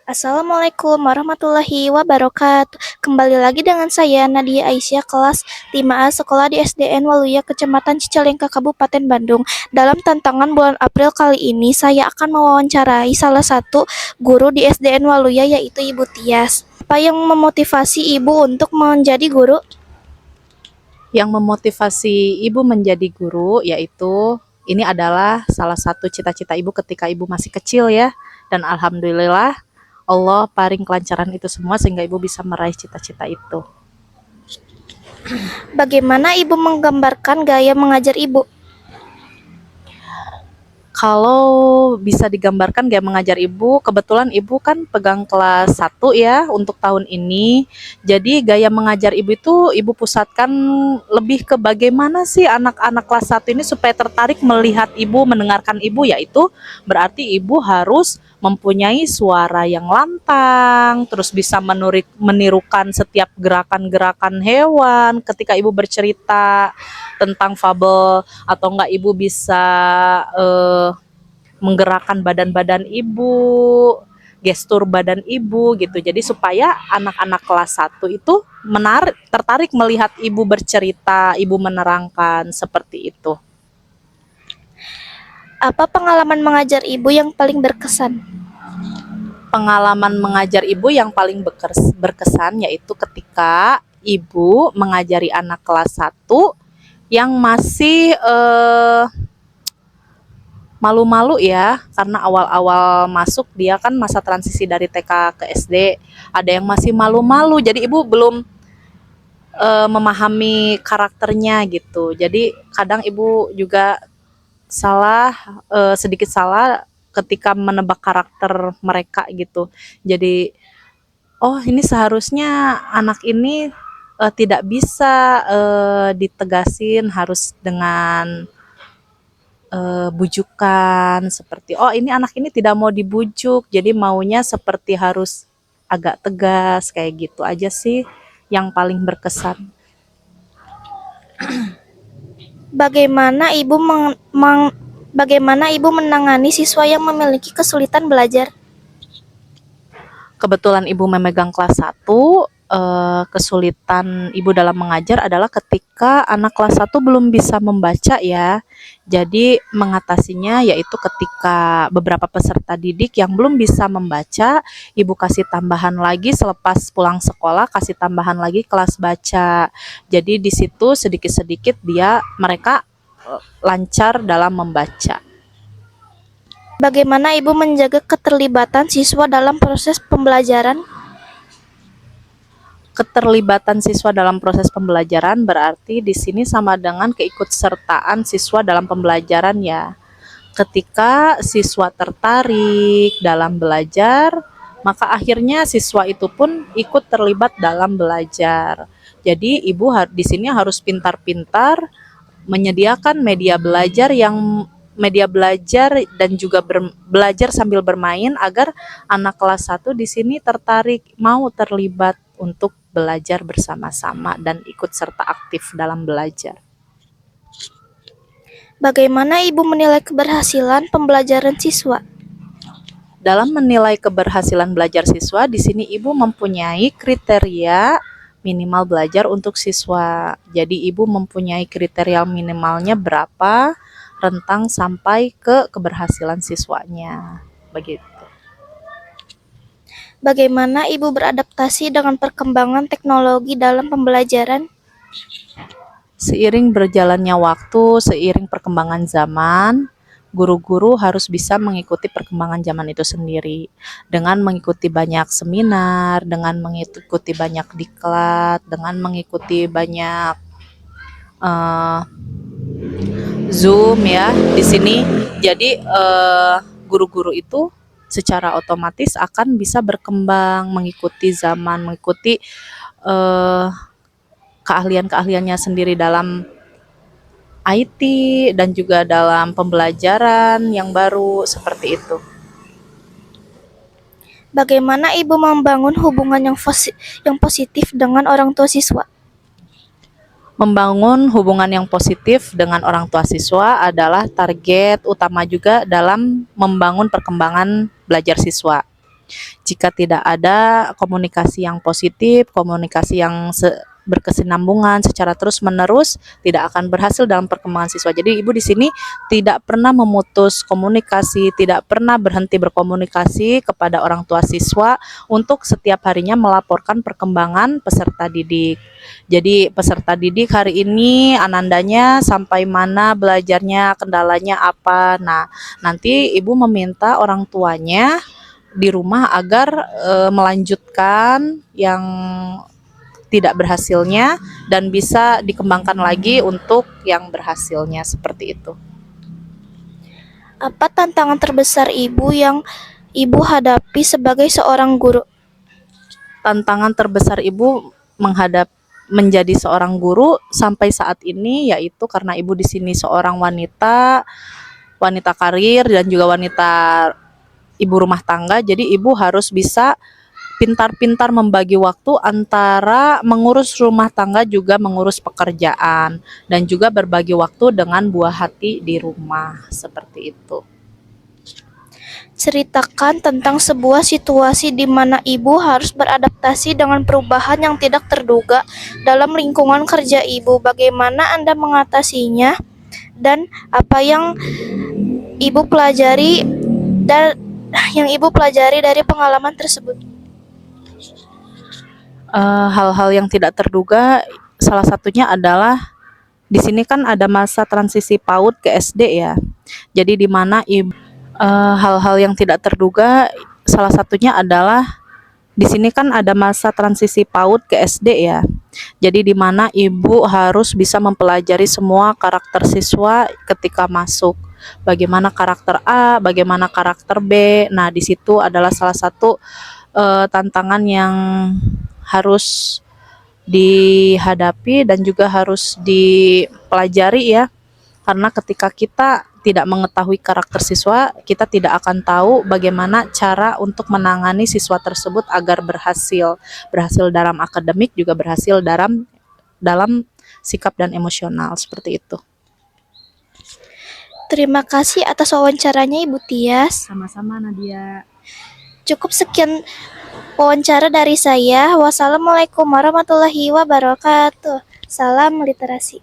Assalamualaikum warahmatullahi wabarakatuh. Kembali lagi dengan saya Nadia Aisyah, kelas 5A, sekolah di SDN Waluya, Kecamatan Cicalengka, Kabupaten Bandung. Dalam tantangan bulan April kali ini, saya akan mewawancarai salah satu guru di SDN Waluya, yaitu Ibu Tias. Apa yang memotivasi Ibu untuk menjadi guru? Yang memotivasi ibu menjadi guru yaitu ini adalah salah satu cita-cita ibu ketika ibu masih kecil ya, dan alhamdulillah Allah paring kelancaran itu semua sehingga ibu bisa meraih cita-cita itu. Bagaimana Ibu menggambarkan gaya mengajar Ibu? Kalau bisa digambarkan gaya mengajar ibu, kebetulan ibu kan pegang kelas 1 ya untuk tahun ini. Jadi gaya mengajar ibu itu ibu pusatkan lebih ke bagaimana sih anak-anak kelas 1 ini supaya tertarik melihat ibu, mendengarkan ibu, yaitu berarti ibu harus mempunyai suara yang lantang, terus bisa menirukan setiap gerakan-gerakan hewan ketika ibu bercerita tentang fabel, atau enggak ibu bisa menggerakkan badan-badan ibu, gestur badan ibu gitu. Jadi supaya anak-anak kelas 1 itu tertarik melihat ibu bercerita, ibu menerangkan seperti itu. Apa pengalaman mengajar Ibu yang paling berkesan? Pengalaman mengajar ibu yang paling berkesan yaitu ketika ibu mengajari anak kelas 1 yang masih malu-malu ya, karena awal-awal masuk dia kan masa transisi dari TK ke SD, ada yang masih malu-malu, jadi ibu belum memahami karakternya gitu. Jadi kadang ibu juga sedikit salah ketika menebak karakter mereka gitu. Jadi oh ini seharusnya anak ini tidak bisa ditegasin, harus dengan bujukan seperti oh ini anak ini tidak mau dibujuk, jadi maunya seperti harus agak tegas, kayak gitu aja sih yang paling berkesan. Bagaimana Ibu menangani siswa yang memiliki kesulitan belajar? Kebetulan ibu memegang kelas 1, kesulitan ibu dalam mengajar adalah ketika anak kelas 1 belum bisa membaca ya. Jadi mengatasinya yaitu ketika beberapa peserta didik yang belum bisa membaca, ibu kasih tambahan lagi selepas pulang sekolah, kasih tambahan lagi kelas baca. Jadi di situ sedikit-sedikit mereka lancar dalam membaca. Bagaimana Ibu menjaga keterlibatan siswa dalam proses pembelajaran? Keterlibatan siswa dalam proses pembelajaran berarti di sini sama dengan keikutsertaan siswa dalam pembelajaran ya. Ketika siswa tertarik dalam belajar, maka akhirnya siswa itu pun ikut terlibat dalam belajar. Jadi ibu di sini harus pintar-pintar menyediakan media belajar dan juga belajar sambil bermain agar anak kelas 1 di sini tertarik, mau terlibat untuk belajar bersama-sama dan ikut serta aktif dalam belajar. Bagaimana Ibu menilai keberhasilan pembelajaran siswa? Dalam menilai keberhasilan belajar siswa, di sini ibu mempunyai kriteria minimal belajar untuk siswa. Jadi ibu mempunyai kriteria minimalnya berapa, rentang sampai ke keberhasilan siswanya. Begitu. Bagaimana Ibu beradaptasi dengan perkembangan teknologi dalam pembelajaran? Seiring berjalannya waktu, seiring perkembangan zaman, guru-guru harus bisa mengikuti perkembangan zaman itu sendiri dengan mengikuti banyak seminar, dengan mengikuti banyak diklat, dengan mengikuti banyak Zoom ya di sini. Jadi guru-guru itu secara otomatis akan bisa berkembang mengikuti zaman, mengikuti keahlian-keahliannya sendiri dalam IT dan juga dalam pembelajaran yang baru seperti itu. Bagaimana Ibu membangun hubungan yang positif dengan orang tua siswa? Membangun hubungan yang positif dengan orang tua siswa adalah target utama juga dalam membangun perkembangan belajar siswa. Jika tidak ada komunikasi yang positif, komunikasi yang berkesinambungan secara terus-menerus, tidak akan berhasil dalam perkembangan siswa. Jadi Ibu di sini tidak pernah memutus komunikasi, tidak pernah berhenti berkomunikasi kepada orang tua siswa untuk setiap harinya melaporkan perkembangan peserta didik. Jadi peserta didik hari ini Anandanya sampai mana belajarnya, kendalanya apa. Nah, nanti Ibu meminta orang tuanya di rumah agar melanjutkan yang tidak berhasilnya dan bisa dikembangkan lagi untuk yang berhasilnya, seperti itu. Apa tantangan terbesar Ibu yang Ibu hadapi sebagai seorang guru? Tantangan terbesar Ibu menjadi seorang guru sampai saat ini yaitu karena Ibu di sini seorang wanita karir dan juga wanita ibu rumah tangga, jadi Ibu harus bisa pintar-pintar membagi waktu antara mengurus rumah tangga juga mengurus pekerjaan dan juga berbagi waktu dengan buah hati di rumah, seperti itu. Ceritakan tentang sebuah situasi di mana Ibu harus beradaptasi dengan perubahan yang tidak terduga dalam lingkungan kerja Ibu. Bagaimana Anda mengatasinya dan apa yang Ibu pelajari dari pengalaman tersebut? Hal-hal yang tidak terduga salah satunya adalah di sini kan ada masa transisi PAUD ke SD ya. Jadi di mana hal-hal yang tidak terduga salah satunya adalah di sini kan ada masa transisi PAUD ke SD ya. Jadi di mana Ibu harus bisa mempelajari semua karakter siswa ketika masuk. Bagaimana karakter A, bagaimana karakter B. Nah, di situ adalah salah satu tantangan yang harus dihadapi dan juga harus dipelajari ya. Karena ketika kita tidak mengetahui karakter siswa, kita tidak akan tahu bagaimana cara untuk menangani siswa tersebut agar berhasil dalam akademik, juga berhasil dalam sikap dan emosional, seperti itu. Terima kasih atas wawancaranya Ibu Tias. Sama-sama Nadia. Cukup sekian wawancara dari saya. Wassalamualaikum warahmatullahi wabarakatuh. Salam literasi.